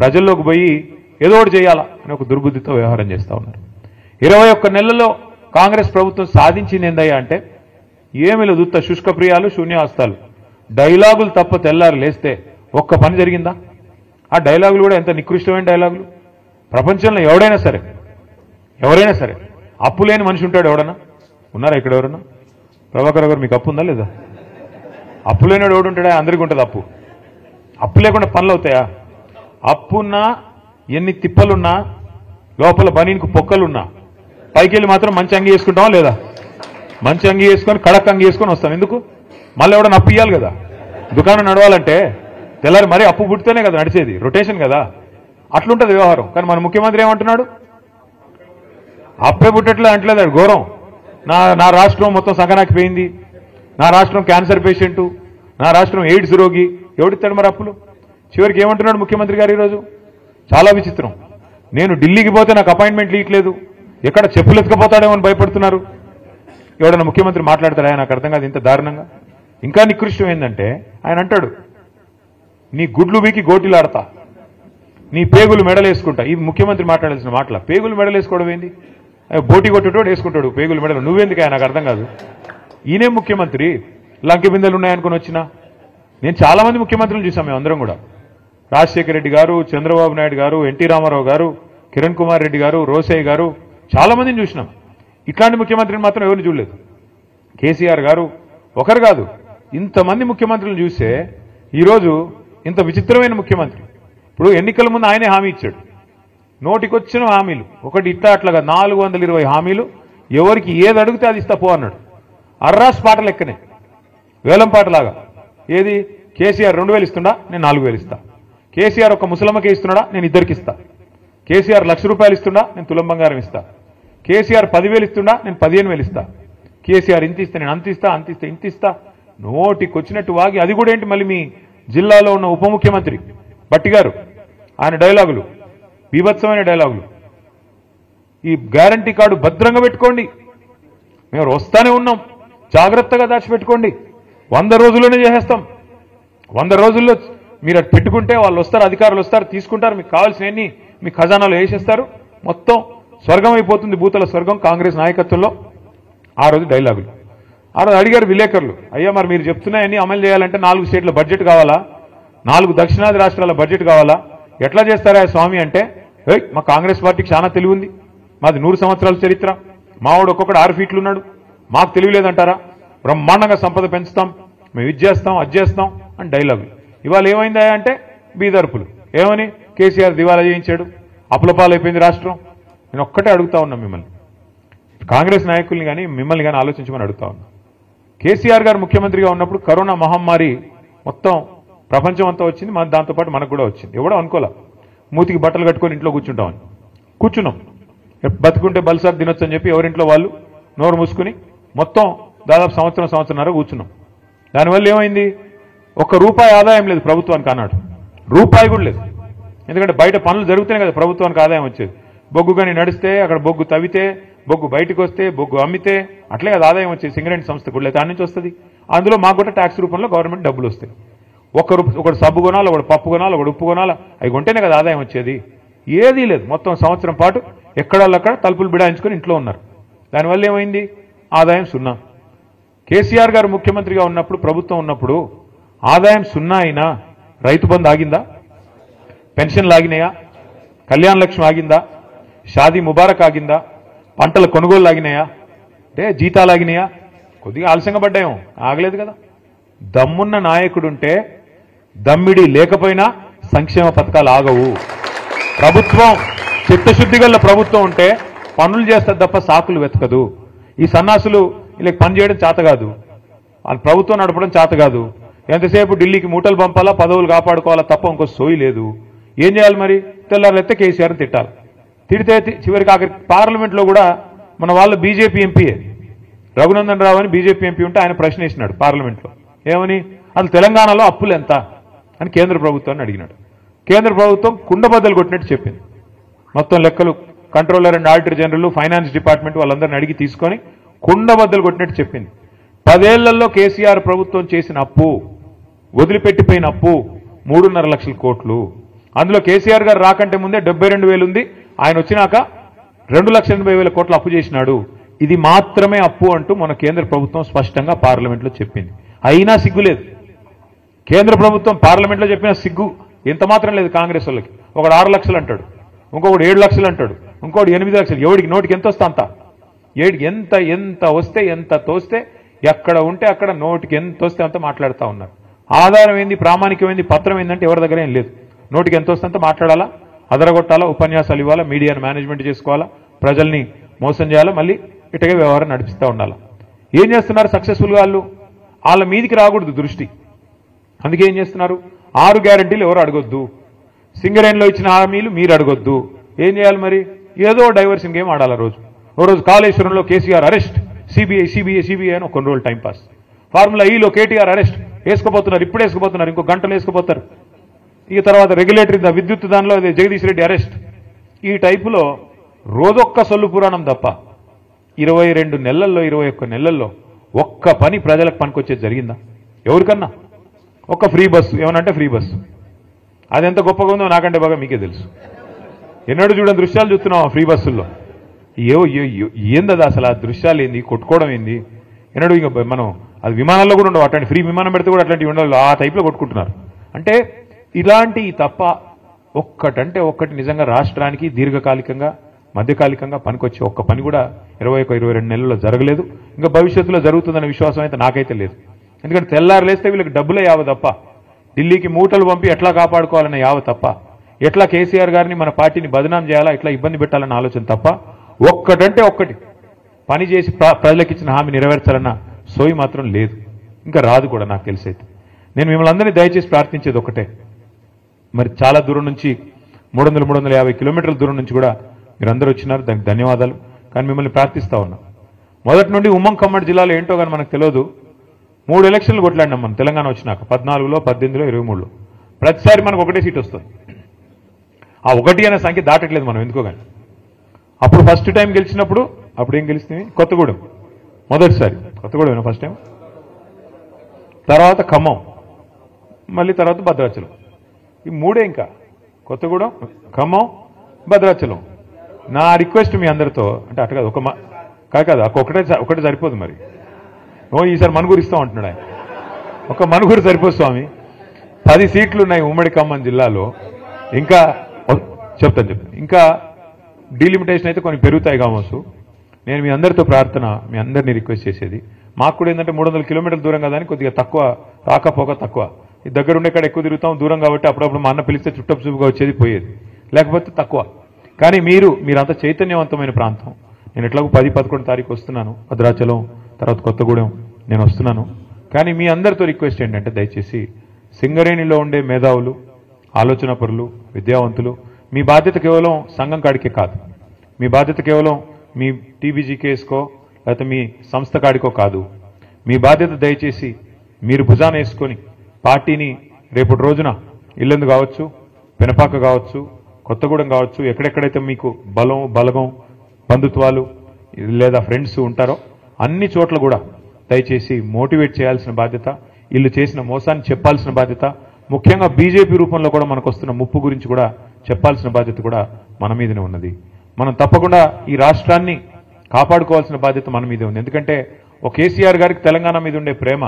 ప్రజల్లోకి పోయి ఏదో ఒకటి చేయాలా అని ఒక దుర్బుద్ధితో వ్యవహారం చేస్తూ ఉన్నారు. 21 నెలల్లో కాంగ్రెస్ ప్రభుత్వం సాధించింది ఏందయ్యా అంటే ఏమీ లేదు, ఉత్త శుష్కప్రియాలు, శూన్యవాస్తాలు, డైలాగులు తప్ప తెల్లారు లేస్తే ఒక్క పని జరిగిందా? ఆ డైలాగులు కూడా ఎంత నికృష్టమైన డైలాగులు. ప్రపంచంలో ఎవరైనా సరే అప్పు లేని మనిషి ఉంటాడు ఎవడన్నా? ఉన్నారా ఇక్కడ ఎవరన్నా? ప్రభాకర్ గారు మీకు అప్పు ఉందా లేదా? అప్పు లేనివాడు ఎవడు ఉంటాడా? అందరికీ ఉంటుంది అప్పు. అప్పు లేకుండా పనులు అవుతాయా? అప్పున్నా ఎన్ని తిప్పలున్నా లోపల బనీనికి పొక్కలున్నా పైకి వెళ్ళి మాత్రం మంచి అంగి వేసుకుంటామా లేదా? మంచి అంగి వేసుకొని కడక్ అంగి వేసుకొని వస్తాం. ఎందుకు? మళ్ళీ ఎవడన్నా అప్పు ఇవ్వాలి కదా. దుకాణం నడవాలంటే తెల్లారి మరీ అప్పు పుట్టితేనే కదా నడిచేది, రొటేషన్ కదా. అట్లుంటుంది వ్యవహారం. కానీ మన ముఖ్యమంత్రి ఏమంటున్నాడు? అప్పే పుట్టట్లే అంటలేదు, ఘోరం. నా రాష్ట్రం మొత్తం సంకనాకిపోయింది, నా రాష్ట్రం క్యాన్సర్ పేషెంటు, నా రాష్ట్రం ఎయిడ్స్ రోగి. ఎవడిస్తాడు మరి అప్పులు? చివరికి ఏమంటున్నాడు ముఖ్యమంత్రి గారు ఈరోజు? చాలా విచిత్రం. నేను ఢిల్లీకి పోతే నాకు అపాయింట్మెంట్లు ఇవ్వట్లేదు, ఎక్కడ చెప్పులు ఎత్తుకపోతాడేమో అని భయపడుతున్నారు. ఎవడన్నా ముఖ్యమంత్రి మాట్లాడతాడా? నాకు అర్థం కాదు ఇంత దారుణంగా. ఇంకా నికృష్టం ఏంటంటే ఆయన అంటాడు, నీ గుడ్లు బీకి గోటిలాడతా, నీ పేగులు మెడలేసుకుంటా. ఇది ముఖ్యమంత్రి మాట్లాడాల్సిన మాటల. పేగులు మెడలేసుకోవడం ఏంది? బోటి కొట్టేటోడు వేసుకుంటాడు పేగులు మెడలు. నువ్వెందుకు? నాకు అర్థం కాదు. ఈయనే ముఖ్యమంత్రి లంకె బిందెలు ఉన్నాయనుకుని వచ్చినా. నేను చాలా మంది ముఖ్యమంత్రులు చూసాం మేము అందరం కూడా. రాజశేఖర రెడ్డి గారు, చంద్రబాబు నాయుడు గారు, ఎన్టీ రామారావు గారు, కిరణ్ కుమార్ రెడ్డి గారు, రోసయ్య గారు, చాలా మందిని చూసినాం. ఇట్లాంటి ముఖ్యమంత్రిని మాత్రం ఎవరిని చూడలేదు. కేసీఆర్ గారు ఒకరు కాదు, ఇంతమంది ముఖ్యమంత్రులను చూస్తే ఈరోజు ఇంత విచిత్రమైన ముఖ్యమంత్రి. ఇప్పుడు ఎన్నికల ముందు ఆయనే హామీ ఇచ్చాడు, నోటికొచ్చిన హామీలు ఒకటి ఇట్లా అట్లాగా 420 హామీలు, ఎవరికి ఏది అడిగితే అది ఇస్తా పో అన్నాడు. అర్రాస్ పాట లెక్కనే, వేలం పాటలాగా. ఏది? కేసీఆర్ 2000 ఇస్తుండా, నేను 4000 ఇస్తా. కేసీఆర్ ఒక ముసలమ్మకే ఇస్తున్నాడా, నేను ఇద్దరికి ఇస్తా. కేసీఆర్ ₹1,00,000 ఇస్తుండా, నేను తులం బంగారం ఇస్తా. కేసీఆర్ 10,000 ఇస్తుండా, నేను 15,000 ఇస్తా. కేసీఆర్ ఇంత ఇస్తే నేను అంత ఇస్తా, అంత ఇస్తే ఇంత ఇస్తా. నోటికొచ్చినట్టు వాగి. అది కూడా ఏంటి, మళ్ళీ మీ జిల్లాలో ఉన్న ఉప ముఖ్యమంత్రి భట్టి గారు, ఆయన డైలాగులు బీభత్సమైన డైలాగులు. ఈ గ్యారంటీ కార్డు భద్రంగా పెట్టుకోండి, మేము వస్తానే ఉన్నాం, జాగ్రత్తగా దాచిపెట్టుకోండి, 100 రోజుల్లోనే చేసేస్తాం. 100 రోజుల్లో మీరు అటు పెట్టుకుంటే వాళ్ళు వస్తారు, అధికారులు వస్తారు, తీసుకుంటారు, మీకు కావాల్సినవన్నీ మీ ఖజానాలో వేసేస్తారు, మొత్తం స్వర్గం అయిపోతుంది, భూతల స్వర్గం కాంగ్రెస్ నాయకత్వంలో. ఆ రోజు డైలాగులు. ఆ రోజు అడిగారు విలేకరులు, అయ్యా మరి మీరు చెప్తున్నాయన్నీ అమలు చేయాలంటే 4 స్టేట్ల బడ్జెట్ కావాలా, 4 దక్షిణాది రాష్ట్రాల బడ్జెట్ కావాలా, ఎట్లా చేస్తారా స్వామి అంటే, మా కాంగ్రెస్ పార్టీకి చాలా తెలివి ఉంది, మాది 100 సంవత్సరాల చరిత్ర, మావాడు ఒక్కొక్కడు 6 ఫీట్లు ఉన్నాడు, మాకు తెలివి లేదంటారా, బ్రహ్మాండంగా సంపద పెంచుతాం, మేము ఇది చేస్తాం అది చేస్తాం అని డైలాగులు. ఇవాళ ఏమైందా అంటే బీదర్పులు. ఏమని? కేసీఆర్ దివాలా చేయించాడు, అప్పులపాలైపోయింది రాష్ట్రం. నేను ఒక్కటే అడుగుతా ఉన్నా మిమ్మల్ని, కాంగ్రెస్ నాయకుల్ని కానీ మిమ్మల్ని కానీ ఆలోచించమని అడుగుతా ఉన్నా. కేసీఆర్ గారు ముఖ్యమంత్రిగా ఉన్నప్పుడు కరోనా మహమ్మారి మొత్తం ప్రపంచం అంతా వచ్చింది, మన దాంతోపాటు మనకు కూడా వచ్చింది. ఎవడో అనుకోలే మూతికి బట్టలు కట్టుకొని ఇంట్లో కూర్చుంటామని. కూర్చున్నాం, బతుకుంటే బల్సార్ తినొచ్చు అని చెప్పి ఎవరింట్లో వాళ్ళు నోరు మూసుకుని మొత్తం దాదాపు సంవత్సరంన్నర కూర్చున్నాం. దానివల్ల ఏమైంది? ₹1 ఆదాయం లేదు ప్రభుత్వానికి అన్నాడు, రూపాయి కూడా లేదు. ఎందుకంటే బయట పనులు జరుగుతూనే కదా ప్రభుత్వానికి ఆదాయం వచ్చేది. బొగ్గు కానీ నడిస్తే, అక్కడ బొగ్గు తవ్వితే, బొగ్గు బయటకు వస్తే, బొగ్గు అమ్మితే, అట్లే కదా ఆదాయం వచ్చేది. సింగరేణి సంస్థ కూడా లేదు, దాని నుంచి వస్తుంది. అందులో మాకు కూడా ట్యాక్స్ రూపంలో గవర్నమెంట్ డబ్బులు వస్తాయి. ఒకడు సబ్బు కొనాలి, ఒకడు పప్పు కొనాలి, ఒకడు ఉప్పు కొనాలి, అవి కొంటేనే కదా ఆదాయం వచ్చేది. ఏదీ లేదు. మొత్తం సంవత్సరం పాటు ఎక్కడక్కడ తలుపులు బిడాయించుకొని ఇంట్లో ఉన్నారు. దానివల్ల ఏమైంది? ఆదాయం 0. కేసీఆర్ గారు ముఖ్యమంత్రిగా ఉన్నప్పుడు, ప్రభుత్వం ఉన్నప్పుడు ఆదాయం 0 అయినా రైతు బంధు ఆగిందా? పెన్షన్లు ఆగినాయా? కళ్యాణ లక్ష్మి ఆగిందా? షాదీ ముబారక్ ఆగిందా? పంటల కొనుగోలు ఆగినాయా? అంటే జీతాలు ఆగినాయా? కొద్దిగా ఆలస్యంగా పడ్డాయేమో, ఆగలేదు కదా. దమ్మున్న నాయకుడుంటే, దమ్మిడి లేకపోయినా సంక్షేమ పథకాలు ఆగవు. ప్రభుత్వం చిత్తశుద్ధి గల ప్రభుత్వం ఉంటే పనులు చేస్తారు తప్ప సాకులు వెతకదు. ఈ సన్నాసులు వీళ్ళకి పని చేయడం చేత కాదు, వాళ్ళ ప్రభుత్వం నడపడం చేత కాదు. ఎంతసేపు ఢిల్లీకి మూటలు పంపాలా, పదవులు కాపాడుకోవాలా తప్ప ఇంకో సోయి లేదు. ఏం చేయాలి మరి? తెల్లారెత్తే కేసీఆర్ని తిట్టాలి. తిడితే చివరికి ఆఖరికి పార్లమెంట్లో కూడా మన వాళ్ళు బీజేపీ ఎంపీయే రఘునందన్ రావు అని బీజేపీ ఎంపీ ఉంటే ఆయన ప్రశ్న వేసినాడు పార్లమెంట్లో. ఏమని? అసలు తెలంగాణలో అప్పులు ఎంత అని కేంద్ర ప్రభుత్వాన్ని అడిగినాడు. కేంద్ర ప్రభుత్వం కుండబద్దలు కొట్టినట్టు చెప్పింది. మొత్తం లెక్కలు controller and auditor general, finance department వాళ్ళందరినీ అడిగి తీసుకొని కుండబద్దలు కొట్టినట్టు చెప్పింది. 10 ఏళ్లలో కేసీఆర్ ప్రభుత్వం చేసిన అప్పు, వదిలిపెట్టిపోయిన అప్పు 3.5 లక్షల కోట్లు. అందులో కేసీఆర్ గారు రాకంటే ముందే 72,000 ఉంది. ఆయన వచ్చినాక 2,80,000 కోట్ల అప్పు చేసినాడు. ఇది మాత్రమే అప్పు అంటూ మన కేంద్ర ప్రభుత్వం స్పష్టంగా పార్లమెంట్లో చెప్పింది. అయినా సిగ్గులేదు. కేంద్ర ప్రభుత్వం పార్లమెంట్లో చెప్పిన సిగ్గు ఎంత మాత్రం లేదు కాంగ్రెస్ వాళ్ళకి. ఒకడు 6 లక్షలు అంటాడు, ఇంకొకడు 7 లక్షలు అంటాడు, ఇంకోటి 8 లక్షలు. ఎవడికి నోటికి ఎంత వస్తే అంత, ఎంత వస్తే ఎంత తోస్తే ఎక్కడ ఉంటే అక్కడ నోటికి ఎంత వస్తే అంత మాట్లాడుతూ ఉన్నారు. ఆధారం ఏంది, ప్రామాణికమైంది, పత్రం ఏంటంటే ఎవరి దగ్గర ఏం లేదు. నోటికి ఎంత వస్తే అంత మాట్లాడాలా, అదరగొట్టాలా, ఉపన్యాసాలు ఇవ్వాలా, మీడియాను మేనేజ్మెంట్ చేసుకోవాలా, ప్రజల్ని మోసం చేయాలా, మళ్ళీ ఇటగే వ్యవహారం నడిపిస్తూ ఉండాలా. ఏం చేస్తున్నారు సక్సెస్ఫుల్గా వాళ్ళు? వాళ్ళ మీదికి రాకూడదు దృష్టి. అందుకే ఏం చేస్తున్నారు, 6 గ్యారంటీలు ఎవరు అడగొద్దు, సింగరేణిలో ఇచ్చిన హామీలు మీరు అడగొద్దు. ఏం చేయాలి మరి? ఏదో డైవర్షన్ గేమ్ ఆడాలి. ఓ రోజు కాళేశ్వరంలో కేసీఆర్ అరెస్ట్, సిబిఐ అని కొన్ని రోజులు టైంపాస్. ఫార్ములా ఈలో కేటీఆర్ అరెస్ట్, వేసుకోపోతున్నారు, ఇప్పుడు వేసుకోపోతున్నారు, ఇంకో గంటలు వేసుకోపోతారు. ఇక తర్వాత రెగ్యులేటరీ విద్యుత్ దానిలో జగదీష్ రెడ్డి అరెస్ట్. ఈ టైపులో రోజొక్క సొల్లు పురాణం తప్ప 22 నెలల్లో 21 నెలల్లో ఒక్క పని ప్రజలకు పనికొచ్చేది జరిగిందా? ఎవరికన్నా? ఒక్క ఫ్రీ బస్సు ఏమనంటే ఫ్రీ బస్సు, అది ఎంత గొప్పగా ఉందో నాకంటే బాగా మీకే తెలుసు. ఎన్నడూ చూడని దృశ్యాలు చూస్తున్నాం ఫ్రీ బస్సుల్లో. ఏందది అసలు? ఆ దృశ్యాలు ఏంది, కొట్టుకోవడం ఏంది? ఎన్నడూ ఇంకా మనం అది విమానాల్లో కూడా ఉండవు. అట్లాంటి ఫ్రీ విమానం పెడితే కూడా అట్లాంటివి ఉండవు. ఆ టైప్లో కొట్టుకుంటున్నారు. అంటే ఇలాంటి తప్ప ఒక్కటంటే ఒక్కటి నిజంగా రాష్ట్రానికి దీర్ఘకాలికంగా మధ్యకాలికంగా పనికొచ్చే ఒక్క పని కూడా 21-22 నెలల్లో జరగలేదు. ఇంకా భవిష్యత్తులో జరుగుతుందనే విశ్వాసం అయితే నాకైతే లేదు. ఎందుకంటే తెల్లారు లేస్తే వీళ్ళకి డబ్బులే యావ తప్ప, ఢిల్లీకి మూటలు పంపి ఎట్లా కాపాడుకోవాలనే యావ తప్ప, ఎట్లా కేసీఆర్ గారిని మన పార్టీని బదనాం చేయాలా, ఎట్లా ఇబ్బంది పెట్టాలన్న ఆలోచన తప్ప ఒక్కటంటే ఒక్కటి పని చేసి ప్రజలకు ఇచ్చిన హామీ నెరవేర్చాలన్న సోయి మాత్రం లేదు. ఇంకా రాదు కూడా నాకు తెలిసైతే. నేను మిమ్మల్ని అందరినీ దయచేసి ప్రార్థించేది ఒకటే, మరి చాలా దూరం నుంచి 300-350 కిలోమీటర్ల దూరం నుంచి కూడా మీరందరూ వచ్చినారు, దానికి ధన్యవాదాలు. కానీ మిమ్మల్ని ప్రార్థిస్తా ఉన్నా, మొదటి నుండి ఉమ్మడి ఖమ్మం జిల్లాలో ఏంటో కానీ మనకు తెలియదు, 3 ఎలక్షన్లు కొట్లాడినాం మనం తెలంగాణ వచ్చినాక, 14లో, 18లో, 23లో. ప్రతిసారి మనకు ఒకటే సీట్ వస్తుంది. ఆ 1 అనే సంఖ్య దాటట్లేదు మనం ఎందుకో కానీ. అప్పుడు ఫస్ట్ టైం గెలిచినప్పుడు అప్పుడు ఏం గెలిస్తుంది? కొత్తగూడెం మొదటిసారి, కొత్తగూడెం ఫస్ట్ టైం, తర్వాత ఖమ్మం, మళ్ళీ తర్వాత భద్రాచలం. ఈ 3 ఇంకా కొత్తగూడెం, ఖమ్మం, భద్రాచలం. నా రిక్వెస్ట్ మీ అందరితో, అంటే అటు కాదు, కాదు ఒకటే సరిపోదు మరి. ఈసారి మనుగురు ఇస్తాం అంటున్నాడు ఆయన. ఒక మనుగురు సరిపోదు స్వామి. 10 సీట్లు ఉన్నాయి ఉమ్మడి ఖమ్మం జిల్లాలో. ఇంకా చెప్తాను. ఇంకా డీలిమిటేషన్ అయితే కొన్ని పెరుగుతాయి కావచ్చు. నేను మీ అందరితో ప్రార్థన, మీ అందరినీ రిక్వెస్ట్ చేసేది, మాకు కూడా ఏంటంటే 300 కిలోమీటర్ల దూరం కదా అని కొద్దిగా తక్కువ రాకపోక తక్కువ. ఈ దగ్గర ఉండే కాడ ఎక్కువ తిరుగుతాం, దూరం కాబట్టి అప్పుడప్పుడు మా అన్న పిలిస్తే చుట్టపు చూపుగా వచ్చేది పోయేది, లేకపోతే తక్కువ. కానీ మీరంతా చైతన్యవంతమైన ప్రాంతం. నేను ఎట్లాగో 10-11 తారీఖు వస్తున్నాను, భద్రాచలం తర్వాత కొత్తగూడెం నేను వస్తున్నాను. కానీ మీ అందరితో రిక్వెస్ట్ ఏంటంటే దయచేసి సింగరేణిలో ఉండే మేధావులు, ఆలోచన పరులు, విద్యావంతులు, మీ బాధ్యత కేవలం సంఘం కాడికే కాదు, మీ బాధ్యత కేవలం మీ టీబీజీ కేసుకో లేకపోతే మీ సంస్థ కాడికో కాదు. మీ బాధ్యత దయచేసి మీరు భుజాన వేసుకొని పార్టీని రేపటి రోజున ఇల్లందు కావచ్చు, పెనపాక కావచ్చు, కొత్తగూడెం కావచ్చు, ఎక్కడెక్కడైతే మీకు బలగం బంధుత్వాలు లేదా ఫ్రెండ్స్ ఉంటారో అన్ని చోట్ల కూడా దయచేసి మోటివేట్ చేయాల్సిన బాధ్యత, వీళ్ళు చేసిన మోసాన్ని చెప్పాల్సిన బాధ్యత, ముఖ్యంగా బీజేపీ రూపంలో కూడా మనకు వస్తున్న ముప్పు గురించి కూడా చెప్పాల్సిన బాధ్యత కూడా మన మీదనే ఉన్నది. మనం తప్పకుండా ఈ రాష్ట్రాన్ని కాపాడుకోవాల్సిన బాధ్యత మన మీదే ఉంది. ఎందుకంటే ఒక కేసీఆర్ గారికి తెలంగాణ మీద ఉండే ప్రేమ,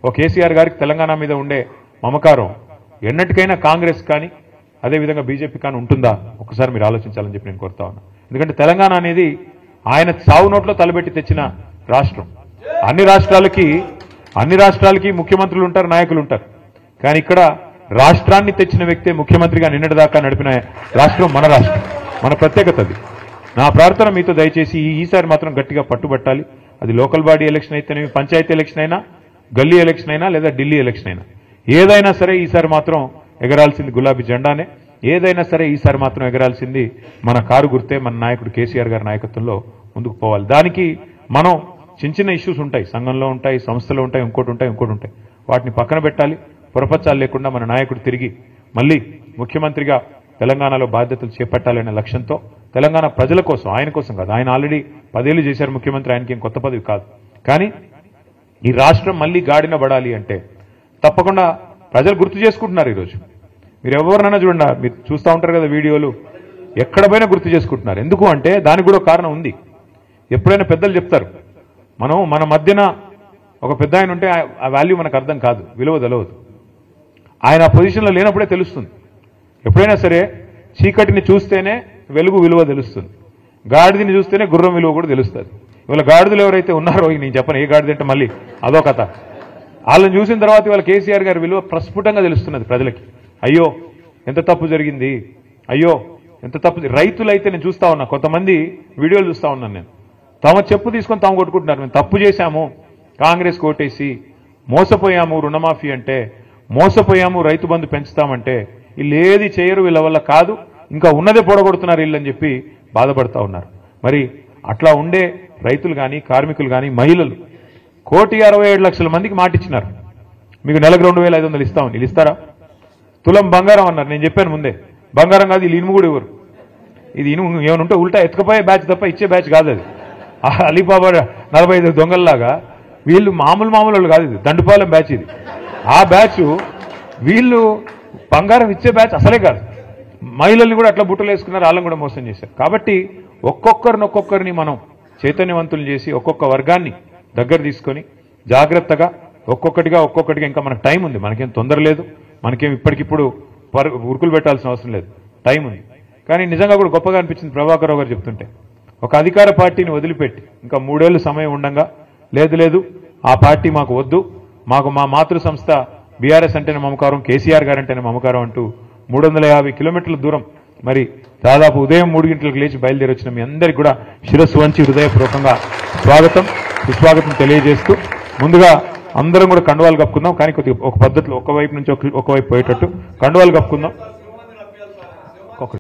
ఒక కేసీఆర్ గారికి తెలంగాణ మీద ఉండే మమకారం ఎన్నటికైనా కాంగ్రెస్ కానీ అదేవిధంగా బీజేపీ కానీ ఉంటుందా ఒకసారి మీరు ఆలోచించాలని చెప్పి నేను కోరుతా ఉన్నా. ఎందుకంటే తెలంగాణ అనేది ఆయన సావు నోట్లో తలబెట్టి తెచ్చిన రాష్ట్రం. అన్ని రాష్ట్రాలకి ముఖ్యమంత్రులు ఉంటారు, నాయకులు ఉంటారు. కానీ ఇక్కడ రాష్ట్రాన్ని తెచ్చిన వ్యక్తే ముఖ్యమంత్రిగా నిన్నటిదాకా నడిపిన రాష్ట్రం మన రాష్ట్రం, మన ప్రత్యేకత అది. నా ప్రార్థన మీతో దయచేసి ఈసారి మాత్రం గట్టిగా పట్టుబట్టాలి. అది లోకల్ బాడీ ఎలక్షన్ అయితేనేమి, పంచాయతీ ఎలక్షన్ అయినా, గల్లీ ఎలక్షన్ అయినా లేదా ఢిల్లీ ఎలక్షన్ అయినా, ఏదైనా సరే ఈసారి మాత్రం ఎగరాల్సింది గులాబీ జెండానే. ఏదైనా సరే ఈసారి మాత్రం ఎగరాల్సింది మన కారు గుర్తే, మన నాయకుడు కేసీఆర్ గారి నాయకత్వంలో ముందుకు పోవాలి. దానికి మనం చిన్న ఇష్యూస్ ఉంటాయి, సంఘంలో ఉంటాయి, సంస్థలో ఉంటాయి, ఇంకోటి ఉంటాయి. వాటిని పక్కన పెట్టాలి. పొరపచ్చాలు లేకుండా మన నాయకుడు తిరిగి మళ్ళీ ముఖ్యమంత్రిగా తెలంగాణలో బాధ్యతలు చేపట్టాలనే లక్ష్యంతో తెలంగాణ ప్రజల కోసం, ఆయన కోసం కాదు, ఆయన ఆల్రెడీ 10 ఏళ్ళు చేశారు ముఖ్యమంత్రి, ఆయనకి ఏం కొత్త పదవి కాదు. కానీ ఈ రాష్ట్రం మళ్ళీ గాడిన పడాలి అంటే తప్పకుండా ప్రజలు గుర్తు చేసుకుంటున్నారు. ఈరోజు మీరు ఎవరినైనా చూడండి, మీరు చూస్తూ ఉంటారు కదా వీడియోలు, ఎక్కడ పోయినా గుర్తు చేసుకుంటున్నారు. ఎందుకు అంటే దానికి కూడా కారణం ఉంది. ఎప్పుడైనా పెద్దలు చెప్తారు, మన మధ్యన ఒక పెద్ద ఆయన ఉంటే ఆ వాల్యూ మనకు అర్థం కాదు, విలువ తెలవదు. ఆయన ఆ పొజిషన్లో లేనప్పుడే తెలుస్తుంది. ఎప్పుడైనా సరే చీకటిని చూస్తేనే వెలుగు విలువ తెలుస్తుంది, గాడిదని చూస్తేనే గుర్రం విలువ కూడా తెలుస్తుంది. ఇవాళ గాడిదలు ఎవరైతే ఉన్నారో, నేను చెప్పను ఏ గాడిద అంటే మళ్ళీ అదో కథ, వాళ్ళని చూసిన తర్వాత ఇవాళ కేసీఆర్ గారి విలువ ప్రస్ఫుటంగా తెలుస్తున్నది ప్రజలకి. అయ్యో ఎంత తప్పు జరిగింది, అయ్యో ఎంత తప్పు. రైతులైతే నేను చూస్తా ఉన్నా, కొంతమంది వీడియోలు చూస్తా ఉన్నాను నేను, తమ చెప్పు తీసుకొని తాము కొట్టుకుంటున్నారు. మేము తప్పు చేశాము, కాంగ్రెస్ కోటేసి మోసపోయాము, రుణమాఫీ అంటే మోసపోయాము, రైతు బంధు పెంచుతామంటే వీళ్ళు ఏది చేయరు, వీళ్ళ వల్ల కాదు, ఇంకా ఉన్నదే పొడగొడుతున్నారు వీళ్ళు అని చెప్పి బాధపడతా ఉన్నారు. మరి అట్లా ఉండే రైతులు కానీ, కార్మికులు కానీ, మహిళలు 1,67,00,000 మందికి మాటిచ్చినారు, మీకు నెలకు 2,500 ఇస్తామని. వీళ్ళు ఇస్తారా? తులం బంగారం అన్నారు. నేను చెప్పాను ముందే, బంగారం కాదు, వీళ్ళు ఇనుము కూడా ఇవ్వరు. ఇది ఇనుము ఏమైనా ఉంటే ఉల్టా ఎత్తుకపోయే బ్యాచ్ తప్ప ఇచ్చే బ్యాచ్ కాదు అది. అలీబాబా 45 దొంగల్లాగా వీళ్ళు మామూలు వాళ్ళు కాదు, ఇది దండుపాలెం బ్యాచ్ ఇది. ఆ బ్యాచ్ వీళ్ళు బంగారం ఇచ్చే బ్యాచ్ అసలే కాదు. మహిళల్ని కూడా అట్లా బుట్టలు వేసుకున్నారు, వాళ్ళని కూడా మోసం చేశారు. కాబట్టి ఒక్కొక్కరిని మనం చైతన్యవంతులు చేసి ఒక్కొక్క వర్గాన్ని దగ్గర తీసుకొని జాగ్రత్తగా ఒక్కొక్కటిగా ఇంకా మనకు టైం ఉంది, మనకేం తొందర లేదు, మనకేం ఇప్పటికిప్పుడు ఉరుకులు పెట్టాల్సిన అవసరం లేదు, టైం ఉంది. కానీ నిజంగా కూడా గొప్పగా అనిపించింది ప్రభాకర్ రావు గారు చెప్తుంటే, ఒక అధికార పార్టీని వదిలిపెట్టి ఇంకా 3 ఏళ్లు సమయం ఉండగా లేదు ఆ పార్టీ మాకు వద్దు, మాకు మా మాతృ సంస్థ బీఆర్ఎస్ అంటేనే మమకారం, కేసీఆర్ గారు అంటేనే మమకారం అంటూ 350 కిలోమీటర్ల దూరం మరి దాదాపు ఉదయం 3 గంటలకు లేచి బయలుదేరి వచ్చిన మీ అందరికీ కూడా శిరస్సు వంచి హృదయపూర్వకంగా సుస్వాగతం తెలియజేస్తూ, ముందుగా అందరం కూడా కండువాలు కప్పుకుందాం. కానీ కొద్దిగా ఒక పద్ధతిలో ఒకవైపు నుంచి ఒకవైపు పోయేటట్టు కండువాలు కప్పుకుందాం.